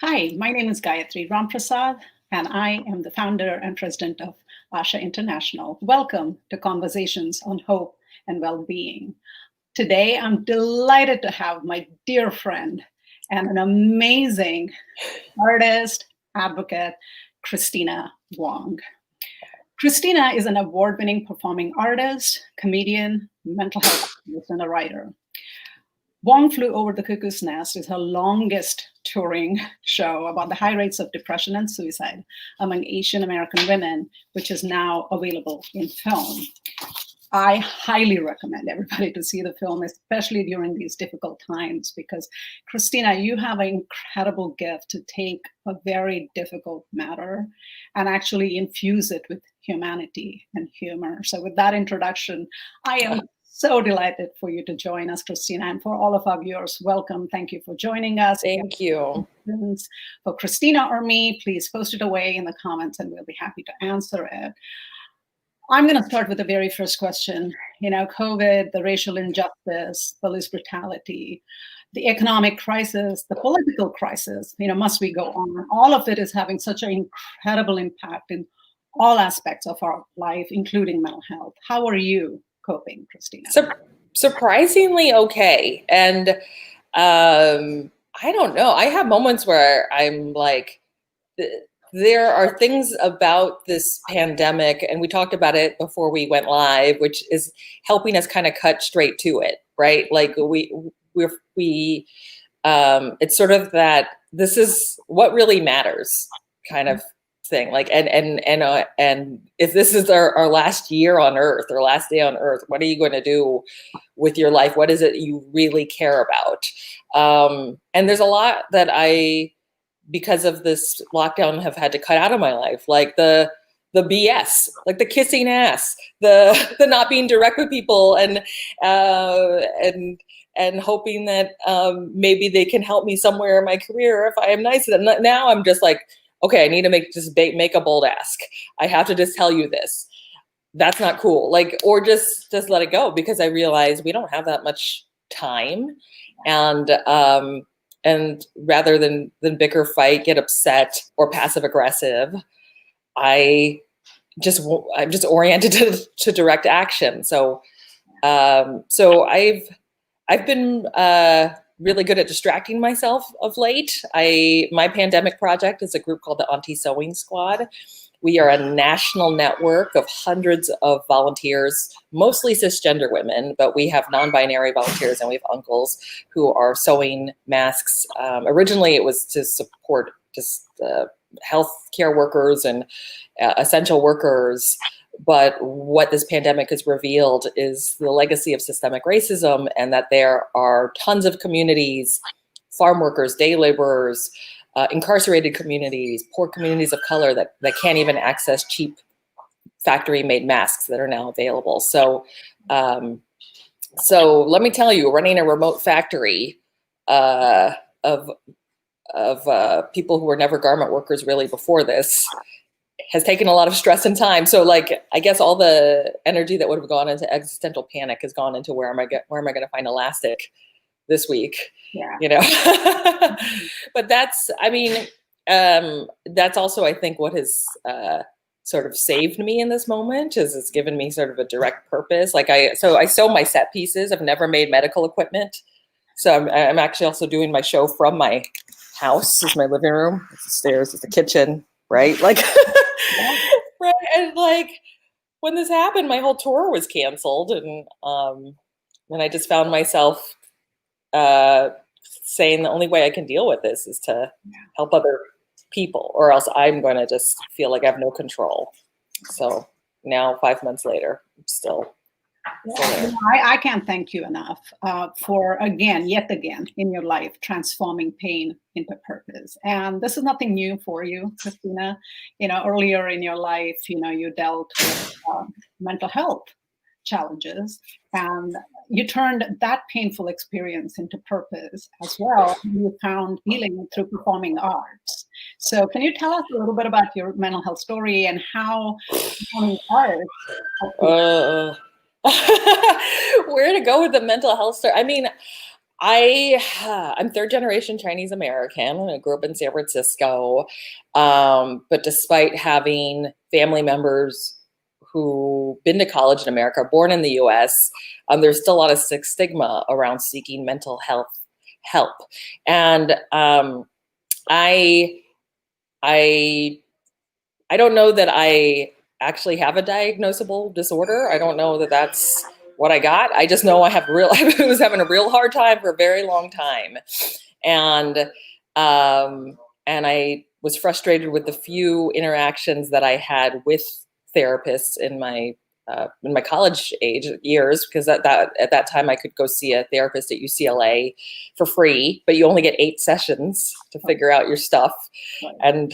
Hi, my name is Gayatri Ramprasad, and I am the founder and president of Asha International. Welcome to Conversations on Hope and Well-Being. Today, I'm delighted to have my dear friend and an amazing artist, advocate, Kristina Wong. Kristina is an award-winning performing artist, comedian, mental health activist, and a writer. Wong Flew Over the Cuckoo's Nest is her longest touring show about the high rates of depression and suicide among Asian American women, which is now available in film. I highly recommend everybody to see the film, especially during these difficult times, because Kristina, you have an incredible gift to take a very difficult matter and actually infuse it with humanity and humor. So with that introduction, I am so delighted for you to join us, Kristina, and for all of our viewers, welcome. Thank you for joining us. Thank you. For Kristina or me, please post it away in the comments and we'll be happy to answer it. I'm going to start with the very first question. You know, COVID, the racial injustice, police brutality, the economic crisis, the political crisis, must we go on? All of it is having such an incredible impact in all aspects of our life, including mental health. How are you coping, Kristina? Surprisingly okay. And I don't know. I have moments where I'm like, there are things about this pandemic, and we talked about it before we went live, which is helping us kind of cut straight to it, right? Like it's sort of that this is what really matters kind of thing. Like, and if this is our last year on Earth, or last day on Earth, what are you going to do with your life? What is it you really care about? And there's a lot that because of this lockdown, have had to cut out of my life, like the BS, like the kissing ass, the not being direct with people, and hoping that maybe they can help me somewhere in my career if I am nice to them. Now I'm just like, okay, I need to make a bold ask. I have to just tell you this. That's not cool. Like, or just let it go, because I realize we don't have that much time. And rather than bicker, fight, get upset, or passive aggressive, I'm just oriented to direct action. So I've been really good at distracting myself of late. My pandemic project is a group called the Auntie Sewing Squad. We are a national network of hundreds of volunteers, mostly cisgender women, but we have non-binary volunteers and we have uncles who are sewing masks. Originally, it was to support just healthcare workers and essential workers. But what this pandemic has revealed is the legacy of systemic racism, and that there are tons of communities, farm workers, day laborers, incarcerated communities, poor communities of color that can't even access cheap factory-made masks that are now available. So let me tell you, running a remote factory of people who were never garment workers really before this has taken a lot of stress and time. So like, I guess all the energy that would have gone into existential panic has gone into where am I going to find elastic this week? Yeah. But that's also, I think, what has sort of saved me in this moment, is it's given me sort of a direct purpose. Like I sew my set pieces. I've never made medical equipment. So I'm actually also doing my show from my house. This is my living room. It's the stairs, it's the kitchen, right? Like, right. And like, when this happened, my whole tour was canceled. And I just found myself saying the only way I can deal with this is to help other people, or else I'm going to just feel like I have no control. So now, 5 months later, I'm still there. I can't thank you enough for yet again in your life, transforming pain into purpose. And this is nothing new for you, Kristina. Earlier in your life, you dealt with mental health challenges, and you turned that painful experience into purpose as well. You found healing through performing arts. So can you tell us a little bit about your mental health story and how performing arts where to go with the mental health story? I mean, I'm third generation Chinese American. I grew up in San Francisco. But despite having family members who been to college in America, born in the US, there's still a lot of stigma around seeking mental health help. And I don't know that I actually have a diagnosable disorder. I don't know that that's what I got. I just know I was having a real hard time for a very long time. And I was frustrated with the few interactions that I had with therapists in my college age years, because at that time I could go see a therapist at UCLA for free, but you only get 8 sessions to figure out your stuff. And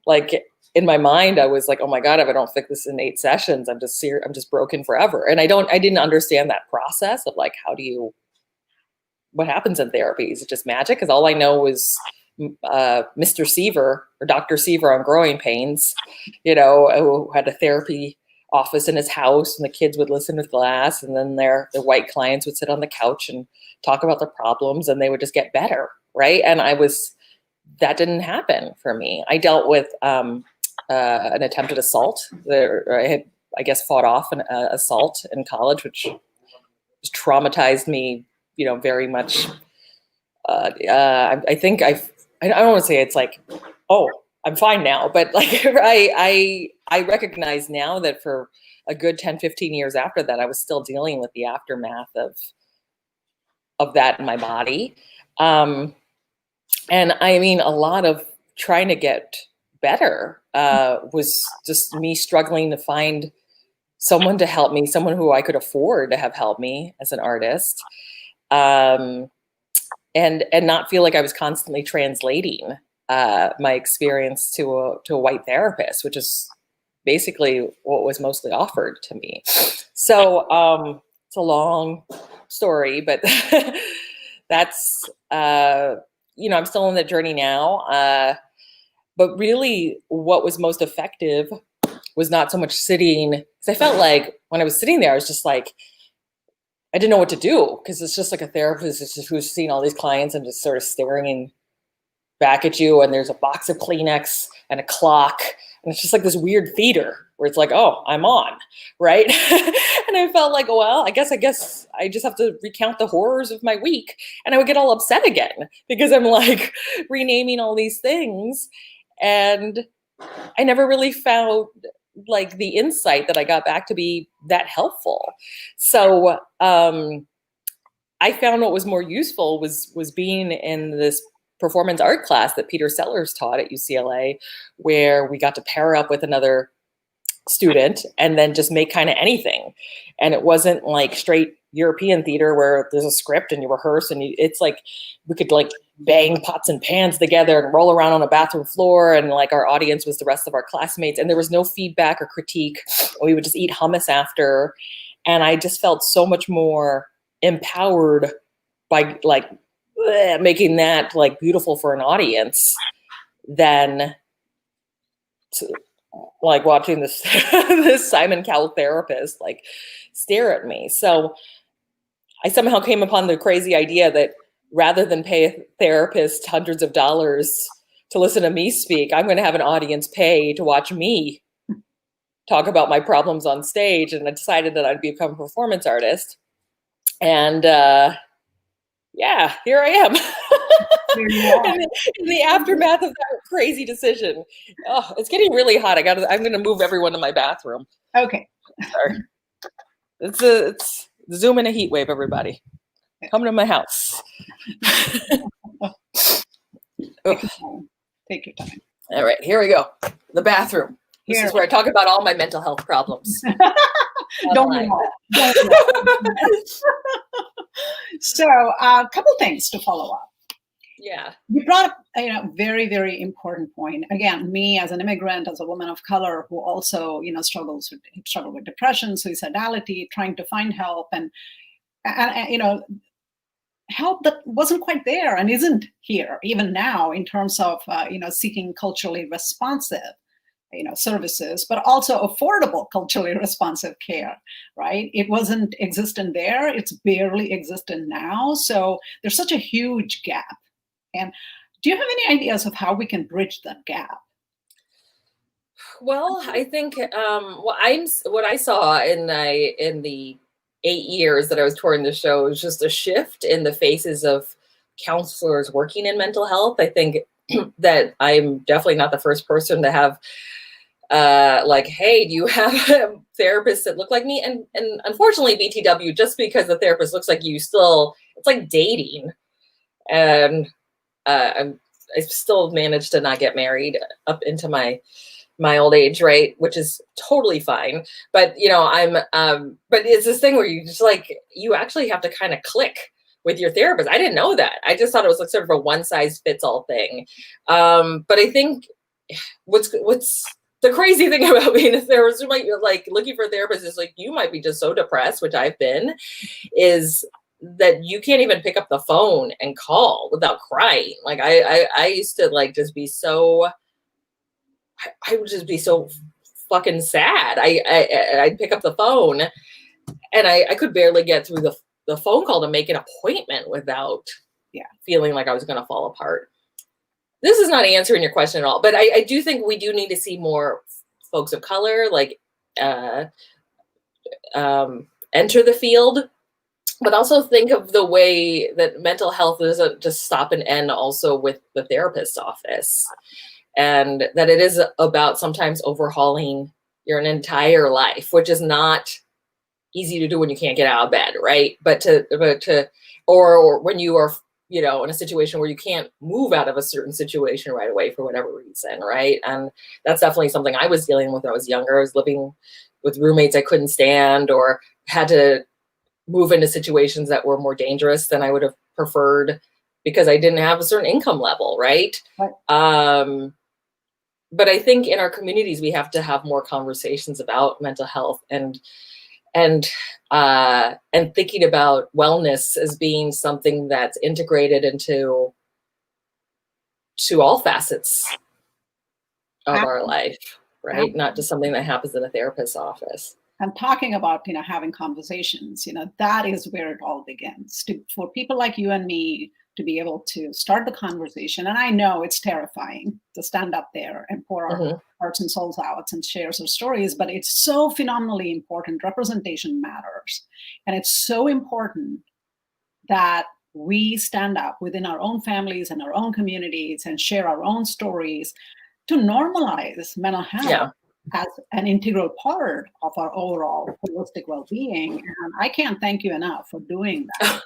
like, in my mind, I was like, oh my God, if I don't fix this in 8 sessions, I'm just broken forever. And I didn't understand that process of like, what happens in therapy? Is it just magic? Because all I know is Mr. Seaver or Dr. Seaver on growing pains, who had a therapy office in his house, and the kids would listen with glass, and then their white clients would sit on the couch and talk about their problems, and they would just get better, right? And that didn't happen for me. I dealt with an attempted assault. I had, I guess, fought off an assault in college, which traumatized me, very much. I think I don't want to say it's like, oh, I'm fine now, but like I recognize now that for a good 10, 15 years after that, I was still dealing with the aftermath of that in my body. And I mean, a lot of trying to get better was just me struggling to find someone to help me, someone who I could afford to have help me as an artist, and not feel like I was constantly translating my experience to a white therapist, which is basically what was mostly offered to me. So it's a long story, but that's I'm still on that journey now. But really, what was most effective was not so much sitting, because I felt like when I was sitting there, I was just like, I didn't know what to do, because it's just like a therapist who's seeing all these clients and just sort of staring back at you, and there's a box of Kleenex and a clock, and it's just like this weird theater where it's like, oh, I'm on, right? And I felt like, well, I guess I just have to recount the horrors of my week, and I would get all upset again because I'm like renaming all these things, and I never really found like the insight that I got back to be that helpful. So I found what was more useful was being in this performance art class that Peter Sellers taught at UCLA, where we got to pair up with another student and then just make kind of anything. And it wasn't like straight European theater where there's a script and you rehearse, and it's like we could like bang pots and pans together and roll around on a bathroom floor, and like our audience was the rest of our classmates, and there was no feedback or critique. We would just eat hummus after, and I just felt so much more empowered by like making that like beautiful for an audience than like watching this this Simon Cowell therapist like stare at me. So I somehow came upon the crazy idea that rather than pay a therapist hundreds of dollars to listen to me speak, I'm going to have an audience pay to watch me talk about my problems on stage. And I decided that I'd become a performance artist. And yeah, here I am. in the aftermath of that crazy decision. Oh, it's getting really hot. I'm going to move everyone to my bathroom. Okay. Sorry. It's Zoom in a heat wave, everybody. Come to my house. Take your time. All right, here we go. The bathroom. This is where I talk about all my mental health problems. Don't So a couple things to follow up. Yeah. You brought up a very, very important point. Again, me as an immigrant, as a woman of color who also, struggle with depression, suicidality, trying to find help, and help that wasn't quite there and isn't here even now in terms of seeking culturally responsive services, but also affordable, culturally responsive care, right? It wasn't existent there. It's barely existent now. So there's such a huge gap. And do you have any ideas of how we can bridge that gap? Well, I think what I saw in the 8 years that I was touring the show is just a shift in the faces of counselors working in mental health. I think that I'm definitely not the first person to have like, hey, do you have therapists that look like me? And unfortunately, BTW, just because the therapist looks like you, still, it's like dating. And I still managed to not get married up into my old age, right? Which is totally fine. But but it's this thing where you just like, you actually have to kind of click with your therapist. I didn't know that. I just thought it was like sort of a one size fits all thing. But I think what's the crazy thing about being a therapist, you might like looking for a therapist is like, you might be just so depressed, which I've been, is that you can't even pick up the phone and call without crying. Like I used to like just be so, I would just be so fucking sad. I'd pick up the phone and I could barely get through the phone call to make an appointment without feeling like I was going to fall apart. This is not answering your question at all, but I do think we do need to see more folks of color like enter the field, but also think of the way that mental health doesn't just stop and end also with the therapist's office, and that it is about sometimes overhauling your entire life, which is not easy to do when you can't get out of bed, right? Or when you are in a situation where you can't move out of a certain situation right away for whatever reason, right? And that's definitely something I was dealing with when I was younger. I was living with roommates I couldn't stand, or had to move into situations that were more dangerous than I would have preferred because I didn't have a certain income level, right? But I think in our communities, we have to have more conversations about mental health and thinking about wellness as being something that's integrated into all facets of our life, right? Not just something that happens in a therapist's office. And talking about, having conversations, that is where it all begins. For people like you and me to be able to start the conversation. And I know it's terrifying to stand up there and pour our hearts and souls out and share our stories, but it's so phenomenally important. Representation matters. And it's so important that we stand up within our own families and our own communities and share our own stories to normalize mental health as an integral part of our overall holistic well-being. And I can't thank you enough for doing that.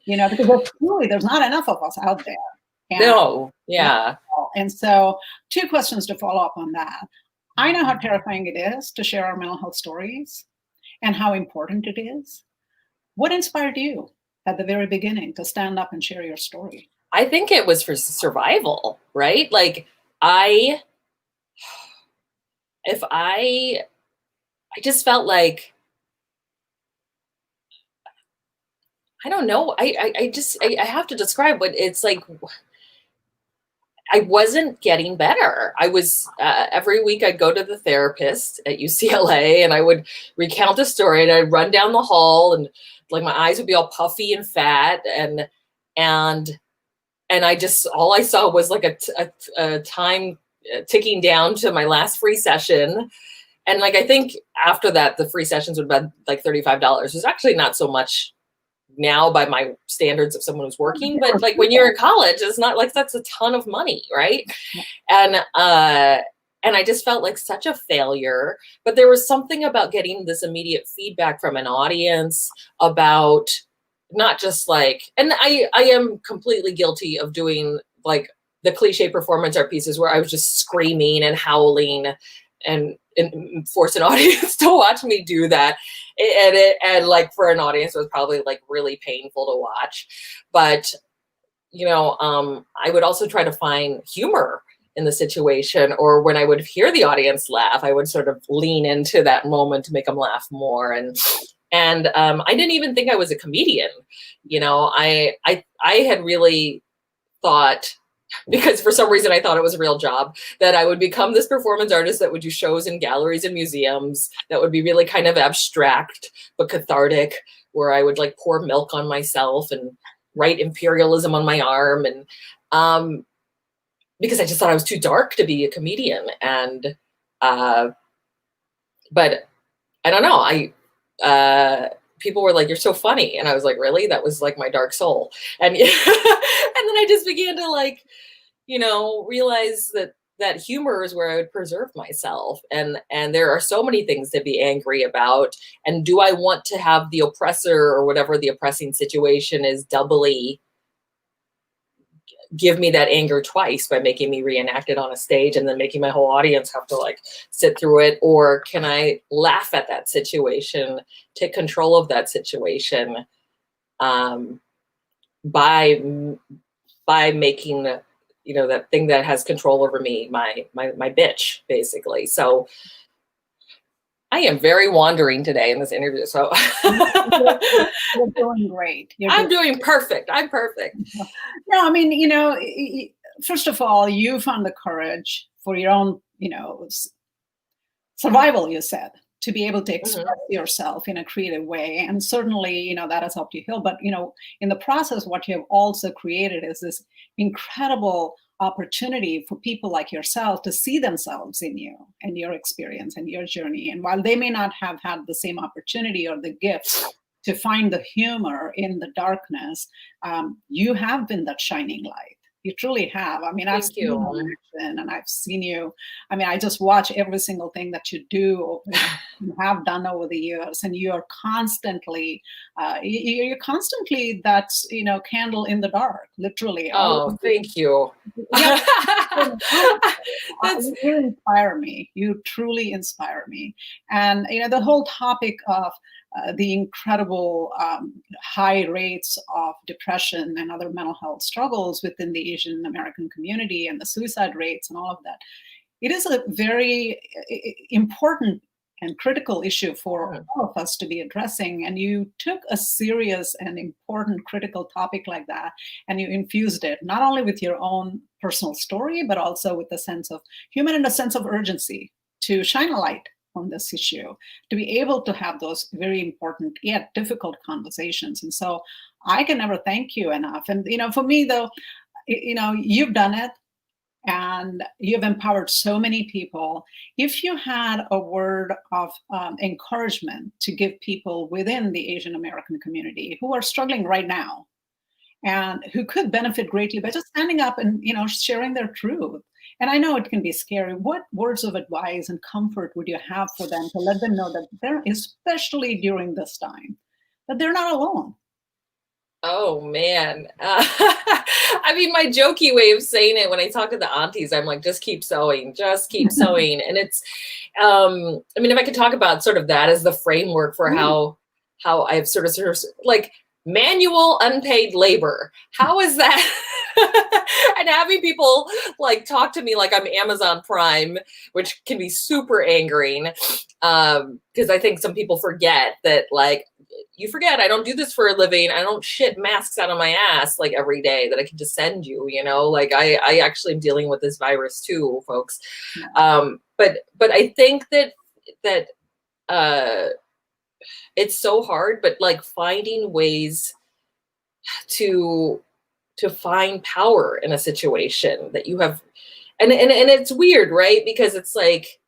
Because there's not enough of us out there. And so 2 questions to follow up on that. I know how terrifying it is to share our mental health stories and how important it is. What inspired you at the very beginning to stand up and share your story? I think it was for survival, right? Like I just felt like, I don't know. I have to describe what it's like. I wasn't getting better. I was, every week I'd go to the therapist at UCLA and I would recount a story and I'd run down the hall and like my eyes would be all puffy and fat. And I just, all I saw was like a time ticking down to my last free session. And like, I think after that, the free sessions would have been like $35. It was actually not so much now by my standards of someone who's working, but like when you're in college, it's not like that's a ton of money, right? And I just felt like such a failure. But there was something about getting this immediate feedback from an audience about not just like, and I am completely guilty of doing like the cliche performance art pieces where I was just screaming and howling and force an audience to watch me do that. And like for an audience, it was probably like really painful to watch. But, I would also try to find humor in the situation, or when I would hear the audience laugh, I would sort of lean into that moment to make them laugh more. And I didn't even think I was a comedian. I had really thought because for some reason I thought it was a real job, that I would become this performance artist that would do shows in galleries and museums that would be really kind of abstract but cathartic, where I would like pour milk on myself and write imperialism on my arm. And because I just thought I was too dark to be a comedian. And but I don't know, people were like, "You're so funny." And I was like, really? That was like my dark soul. And, and then I just began to like, realize that humor is where I would preserve myself. And there are so many things to be angry about. And do I want to have the oppressor or whatever the oppressing situation is doubly give me that anger twice by making me reenact it on a stage and then making my whole audience have to like sit through it? Or can I laugh at that situation, take control of that situation, by making that thing that has control over me my bitch, basically. So I am very wandering today in this interview. So you're doing great. I'm doing perfect. I'm perfect. No, I mean, first of all, you found the courage for your own, survival, you said, to be able to express yourself in a creative way. And certainly, that has helped you heal. But, in the process, what you have also created is this incredible opportunity for people like yourself to see themselves in you and your experience and your journey. And while they may not have had the same opportunity or the gifts to find the humor in the darkness, you have been that shining light. You truly have. I mean, I've seen you in action, and I've seen you. I mean, I just watch every single thing that you do, you have done over the years, and you're constantly that candle in the dark, literally. Oh, thank you. Yeah. You inspire me. You truly inspire me. And the whole topic of the incredible high rates of depression and other mental health struggles within the Asian American community, and the suicide rates and all of that. It is a very important and critical issue for all of us to be addressing. And you took a serious and important critical topic like that, and you infused it not only with your own personal story, but also with a sense of humor and a sense of urgency to shine a light on this issue, to be able to have those very important yet difficult conversations. And so I can never thank you enough. And, for me though, you've done it, and you've empowered so many people. If you had a word of encouragement to give people within the Asian American community who are struggling right now and who could benefit greatly by just standing up and, sharing their truth. And I know it can be scary. What words of advice and comfort would you have for them to let them know that they're, especially during this time, that they're not alone? Oh, man. I mean, my jokey way of saying it when I talk to the aunties, I'm like, just keep sewing, just keep sewing. And it's, I mean, if I could talk about sort of that as the framework for how I've sort of like manual unpaid labor. How is that? And having people like talk to me like I'm Amazon Prime, which can be super angering. Because I think some people forget that, like, you forget I don't do this for a living. I don't shit masks out of my ass like every day that I can just send you, like I actually am dealing with this virus too, folks. But I think that it's so hard, but like finding ways to find power in a situation that you have, and it's weird, right? Because it's like,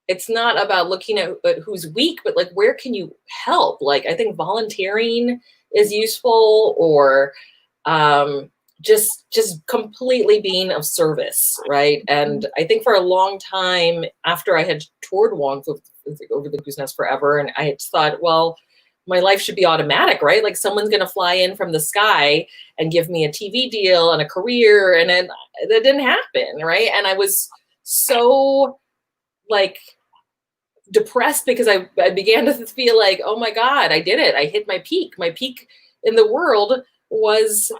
it's not about looking at who's weak, but like, where can you help? Like, I think volunteering is useful, or just completely being of service, right? And I think for a long time after I had toured Wong over the Kristinas forever, and I had thought, well, my life should be automatic, right? Like someone's going to fly in from the sky and give me a TV deal and a career. And then that didn't happen, right? And I was so like depressed because I began to feel like, oh my God, I did it. I hit my peak. My peak in the world was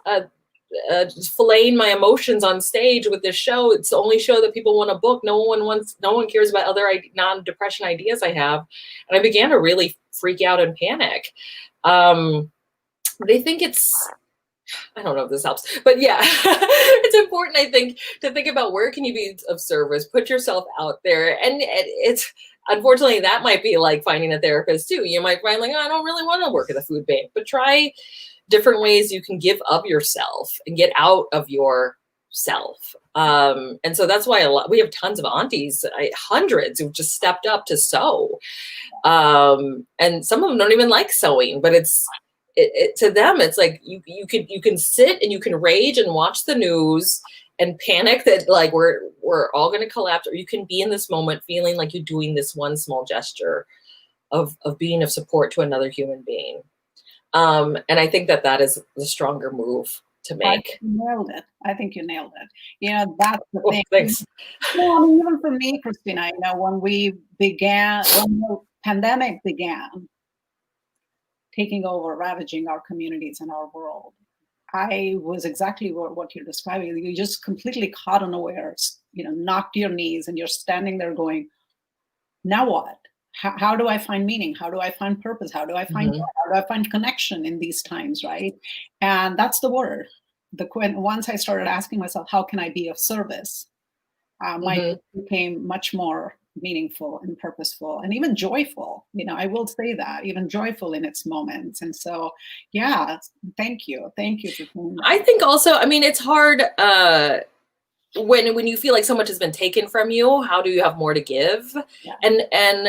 filleting my emotions on stage with this show. It's the only show that people want to book. No one cares about other non-depression ideas I have. And I began to really freak out and panic. But I think I don't know if this helps, but yeah, it's important, I think, to think about where can you be of service, put yourself out there. And it's, unfortunately, that might be like finding a therapist too. You might find like, oh, I don't really want to work at a food bank, but try different ways you can give of yourself and get out of yourself. And so that's why we have tons of aunties, hundreds who've just stepped up to sew. And some of them don't even like sewing, but to them, it's like you can sit and you can rage and watch the news and panic that like we're all going to collapse, or you can be in this moment feeling like you're doing this one small gesture of being of support to another human being. And I think that is the stronger move to make. You nailed it. I think you nailed it. You know, that's the thing. Thanks. Well, I mean, even for me, Kristina, you know, when the pandemic began taking over, ravaging our communities and our world, I was exactly what you're describing. You just completely caught unawares, you know, knocked your knees, and you're standing there going, now what? How do I find meaning? How do I find purpose? How do I find joy? How do I find connection in these times, right? And that's the word. Once I started asking myself, how can I be of service? My life became much more meaningful and purposeful and even joyful. You know, I will say that, even joyful in its moments. And so, yeah, thank you. Thank you for doing that. I think also, I mean, it's hard when you feel like so much has been taken from you, how do you have more to give? Yeah. And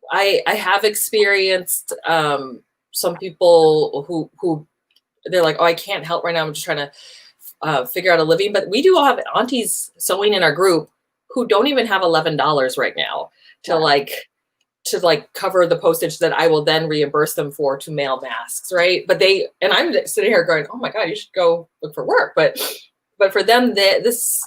I have experienced some people who they're like, oh, I can't help right now. I'm just trying to figure out a living. But we do all have aunties sewing in our group who don't even have $11 right now to cover the postage that I will then reimburse them for to mail masks, right? But I'm sitting here going, oh my God, you should go look for work. But for them, this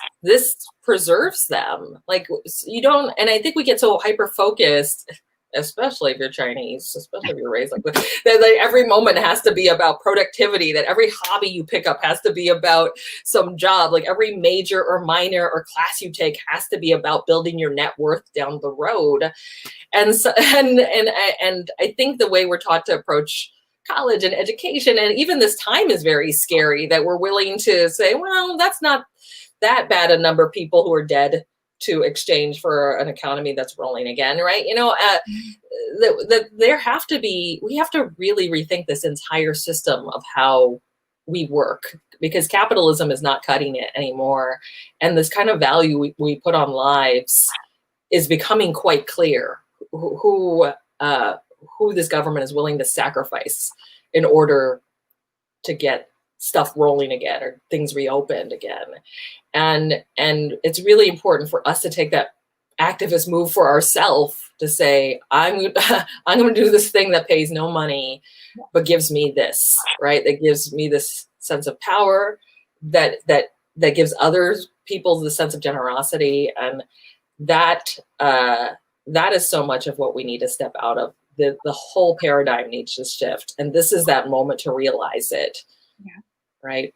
preserves them. Like you don't, and I think we get so hyper focused, especially if you're Chinese, especially if you're raised like this, that every moment has to be about productivity, that every hobby you pick up has to be about some job, like every major or minor or class you take has to be about building your net worth down the road. And so, and I think the way we're taught to approach college and education, and even this time, is very scary, that we're willing to say, well, that's not that bad a number of people who are dead to exchange for an economy that's rolling again, right? You know, we have to really rethink this entire system of how we work, because capitalism is not cutting it anymore. And this kind of value we put on lives is becoming quite clear. Who this government is willing to sacrifice in order to get stuff rolling again or things reopened again. And it's really important for us to take that activist move for ourselves to say, I'm going to do this thing that pays no money, but gives me this, right? That gives me this sense of power, that gives other people the sense of generosity. And that is so much of what we need to step out of. The whole paradigm needs to shift. And this is that moment to realize it. Yeah. Right?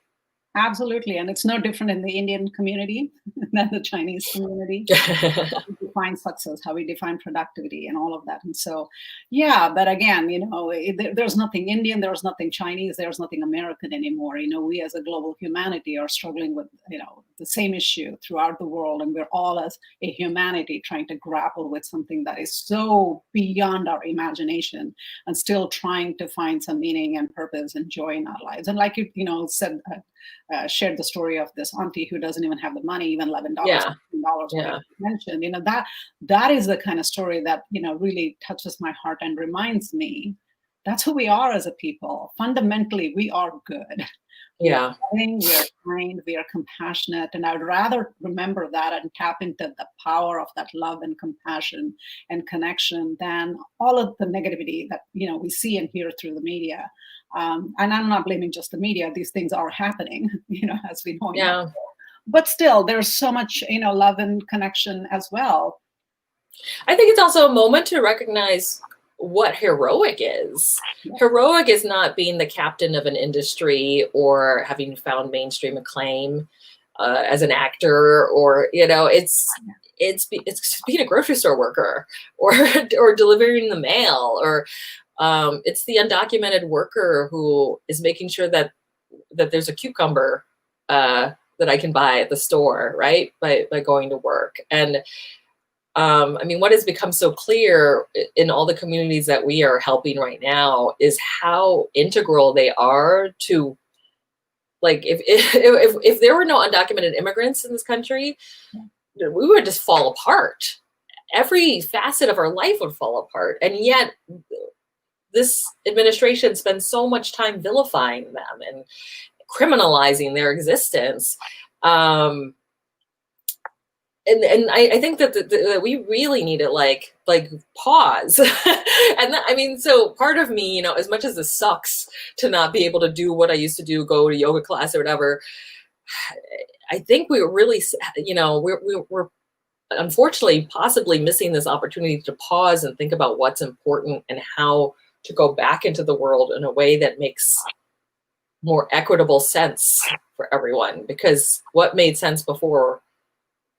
Absolutely. And it's no different in the Indian community than the Chinese community. How we define success, how we define productivity, and all of that. And so, yeah, but again, you know, there's nothing Indian, there's nothing Chinese, there's nothing American anymore. You know, we as a global humanity are struggling with, you know, the same issue throughout the world. And we're all as a humanity trying to grapple with something that is so beyond our imagination, and still trying to find some meaning and purpose and joy in our lives. And like you know, said, shared the story of this auntie who doesn't even have the money, even $11, $15, yeah. mentioned. You know, that is the kind of story that, you know, really touches my heart and reminds me that's who we are as a people. Fundamentally, we are good. Yeah. We are kind, we are compassionate, and I would rather remember that and tap into the power of that love and compassion and connection than all of the negativity that, you know, we see and hear through the media. And I'm not blaming just the media; these things are happening, you know, as we know. Yeah. But still, there's so much, you know, love and connection as well. I think it's also a moment to recognize what heroic is. Yeah. Heroic is not being the captain of an industry or having found mainstream acclaim as an actor, or, you know, it's being a grocery store worker or delivering the mail, or It's the undocumented worker who is making sure that there's a cucumber that I can buy at the store, right? By going to work. And I mean, what has become so clear in all the communities that we are helping right now is how integral they are to, like, if there were no undocumented immigrants in this country, we would just fall apart. Every facet of our life would fall apart. And yet this administration spends so much time vilifying them and criminalizing their existence. And I think that we really need to like pause. And I mean, so part of me, you know, as much as this sucks to not be able to do what I used to do, go to yoga class or whatever, I think we're really, you know, we're unfortunately possibly missing this opportunity to pause and think about what's important and how to go back into the world in a way that makes more equitable sense for everyone. Because what made sense before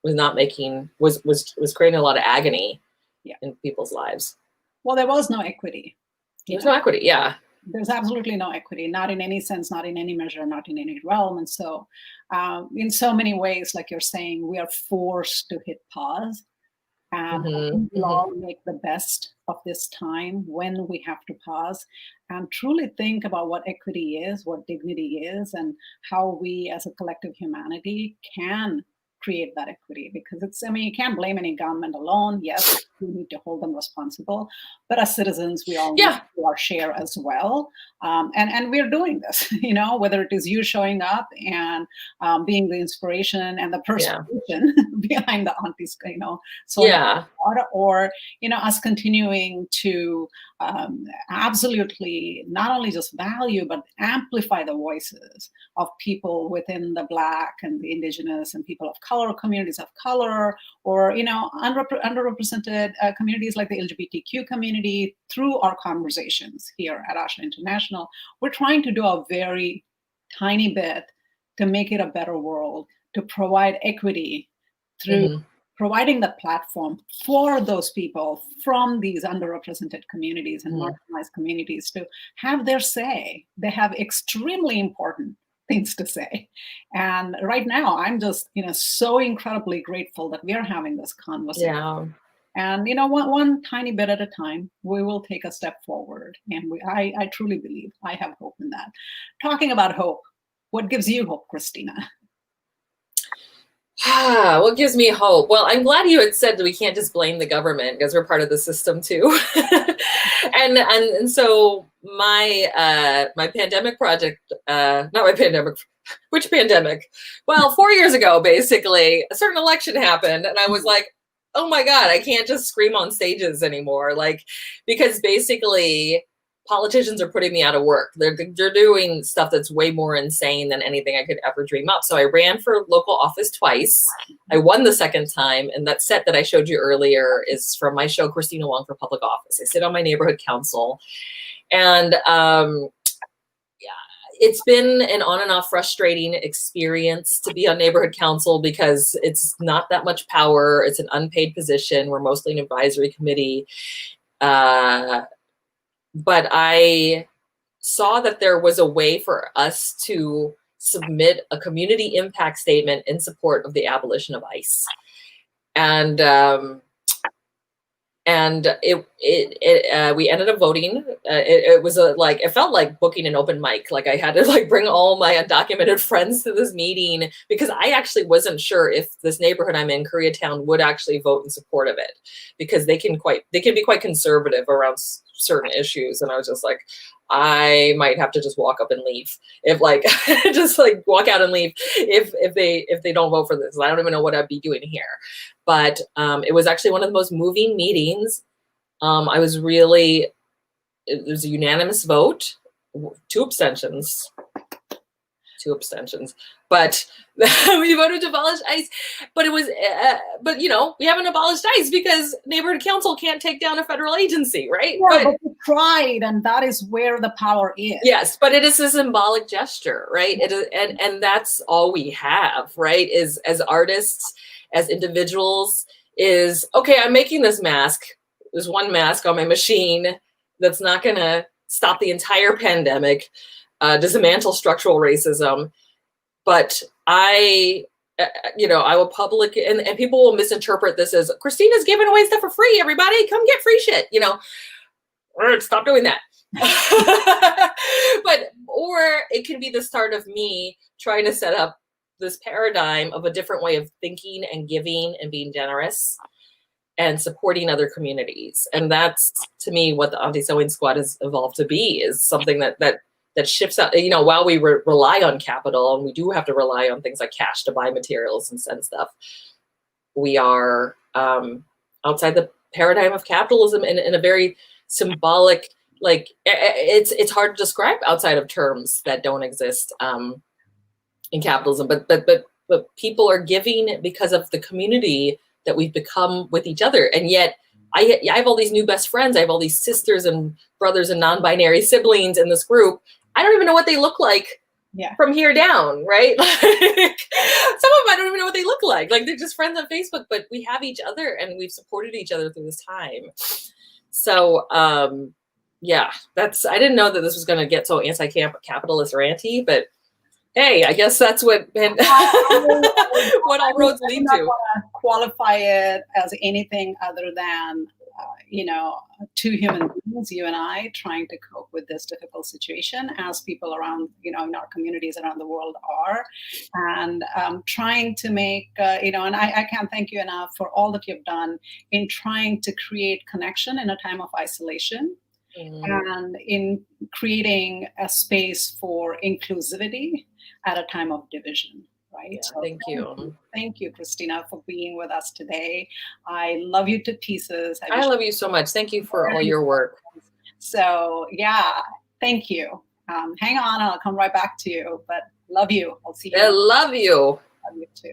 was not making, was creating a lot of agony in people's lives. Well, there was no equity. There's no equity, yeah. There's absolutely no equity, not in any sense, not in any measure, not in any realm. And so in so many ways, like you're saying, we are forced to hit pause. And we'll all make the best of this time when we have to pause and truly think about what equity is, what dignity is, and how we as a collective humanity can create that equity. Because it's, I mean, you can't blame any government alone. Yes, we need to hold them responsible, but as citizens, we all need to do our share as well. And we're doing this, you know, whether it is you showing up and being the inspiration and the persuasion behind the aunties, you know, or, you know, us continuing to absolutely not only just value, but amplify the voices of people within the Black and the Indigenous and people of color, communities of color, or, you know, underrepresented communities like the LGBTQ community through our conversations here at Asha International. We're trying to do a very tiny bit to make it a better world, to provide equity through providing the platform for those people from these underrepresented communities and marginalized communities to have their say. They have extremely important things to say. And right now, I'm just, you know, so incredibly grateful that we are having this conversation. Yeah. And, you know, one tiny bit at a time, we will take a step forward. And I truly believe, I have hope in that. Talking about hope, what gives you hope, Kristina? What gives me hope? Well, I'm glad you had said that we can't just blame the government because we're part of the system too. and so my pandemic project, not my pandemic, which pandemic? Well, 4 years ago, basically, a certain election happened, and I was like, oh my God, I can't just scream on stages anymore. Like, because basically politicians are putting me out of work. They're doing stuff that's way more insane than anything I could ever dream up. So I ran for local office twice. I won the second time. And that set that I showed you earlier is from my show, Kristina, Wong for Public Office. I sit on my neighborhood council. And it's been an on and off frustrating experience to be on neighborhood council because it's not that much power. It's an unpaid position. We're mostly an advisory committee. But I saw that there was a way for us to submit a community impact statement in support of the abolition of ICE. And we ended up voting. It was it felt like booking an open mic. Like I had to like bring all my undocumented friends to this meeting because I actually wasn't sure if this neighborhood I'm in, Koreatown, would actually vote in support of it because they can be quite conservative around certain issues. And I was just like, I might have to just walk up and leave if just like walk out and leave if they don't vote for this. I don't even know what I'd be doing here. But it was actually one of the most moving meetings. It was a unanimous vote, two abstentions, but we voted to abolish ICE. But it was, but you know, we haven't abolished ICE because neighborhood council can't take down a federal agency, right? Yeah, but we tried, and that is where the power is. Yes, but it is a symbolic gesture, right? It is, and that's all we have, right? Is as artists, as individuals, is okay. I'm making this mask. There's one mask on my machine. That's not going to stop the entire pandemic, dismantle structural racism. But I will and people will misinterpret this as Kristina's giving away stuff for free. Everybody come get free shit, stop doing that. Or it can be the start of me trying to set up this paradigm of a different way of thinking and giving and being generous and supporting other communities. And that's, to me, what the Auntie Sewing Squad has evolved to be, is something that shifts out, while we rely on capital, and we do have to rely on things like cash to buy materials and send stuff, we are outside the paradigm of capitalism in a very symbolic, like, it's hard to describe outside of terms that don't exist in capitalism, but people are giving because of the community that we've become with each other. And yet I have all these new best friends. I have all these sisters and brothers and non-binary siblings in this group. I don't even know what they look like from here down, right? Like, some of them, I don't even know what they look like. Like, they're just friends on Facebook, but we have each other and we've supported each other through this time. So, I didn't know that this was going to get so anti-capitalist or anti, but hey, I guess that's what what all roads lead to. I don't want to qualify it as anything other than, two human beings, you and I, trying to cope with this difficult situation, as people around, in our communities around the world are, and trying to make, and I can't thank you enough for all that you've done in trying to create connection in a time of isolation. And in creating a space for inclusivity at a time of division, right? Yeah, so thank you. Thank you, Kristina, for being with us today. I love you to pieces. I love you so much. Thank you for all your work. So, thank you. Hang on, I'll come right back to you, but love you. I'll see you. I love you. Love you too.